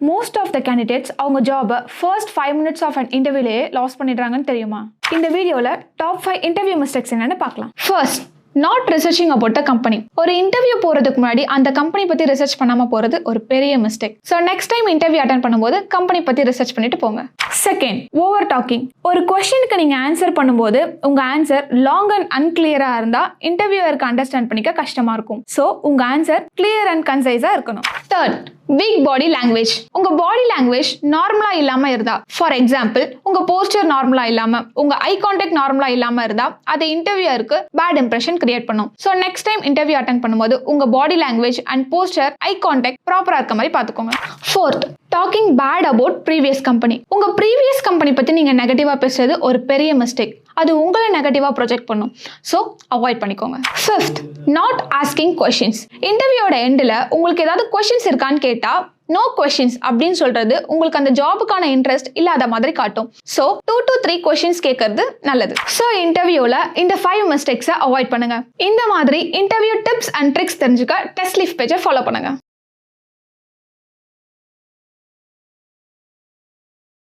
Most of the candidates அவங்க ஜாபை first 5 minutes of an இன்டர்வியூலேயே லாஸ் பண்ணிடுறாங்கன்னு தெரியுமா? இந்த வீடியோவில் டாப் 5 இன்டர்வியூ மிஸ்டேக்ஸ் என்னன்னு பார்க்கலாம். First, not researching about the company. ஒரு இன்டர்வியூ போகிறதுக்கு முன்னாடி அந்த கம்பெனி பற்றி ரிசர்ச் பண்ணாமல் போகிறது ஒரு பெரிய mistake. So next time interview attend பண்ணும்போது கம்பெனி பற்றி ரிசர்ச் பண்ணிட்டு போங்க. Second, over talking. ஒரு கொஸ்டினுக்கு நீங்கள் ஆன்சர் பண்ணும்போது உங்கள் ஆன்சர் லாங் அண்ட் அன்கிளியராக இருந்தால் இன்டர்வியூவருக்கு அண்டர்ஸ்டாண்ட் பண்ணிக்க கஷ்டமாக இருக்கும். ஸோ உங்கள் ஆன்சர் கிளியர் அண்ட் கன்சைஸாக இருக்கணும். Third, week body language. உங்க பாடி லாங்குவேஜ் நார்மலா இல்லாம இருந்தா, ஃபார் எக்ஸாம்பிள் உங்க போஸ்டர் நார்மலா இல்லாம, உங்க ஐ கான்டாக்ட் நார்மலா இல்லாம இருந்தா அது இன்டர்வியூருக்கு பேட் இம்ப்ரெஷன் கிரியேட் பண்ணும். So next time interview attend பண்ணும்போது உங்க body language and posture, eye contact ப்ராப்பரா இருக்க மாதிரி பாத்துக்கோங்க. Fourth, talking bad about previous company. உங்க ப்ரீவியஸ் கம்பெனி பத்தி நீங்க நெகட்டிவா பேசுறது ஒரு பெரிய மிஸ்டேக். அது உங்களை நெகட்டிவா ப்ரொஜெக்ட் பண்ணும். ஸோ அவாய்ட் பண்ணிக்கோங்க. Fifth, not asking questions. இன்டர்வியூட எண்டில் உங்களுக்கு ஏதாவது கொஸ்டின்ஸ் இருக்கான்னு கேட்டா நோ கொஸ்டின்ஸ் அப்படின்னு சொல்றது உங்களுக்கு அந்த ஜாபுக்கான இன்ட்ரெஸ்ட் இல்லாத மாதிரி காட்டும். ஸோ 2 to 3 கொஸ்டின்ஸ் கேட்கறது நல்லது. ஸோ இன்டர்வியூல இந்த 5 மிஸ்டேக்ஸை அவாய்ட் பண்ணுங்க. இந்த மாதிரி இன்டர்வியூ டிப்ஸ் அண்ட் ட்ரிக்ஸ் தெரிஞ்சுக்க டெஸ்ட் லீஃப் பேஜை ஃபாலோ பண்ணுங்க.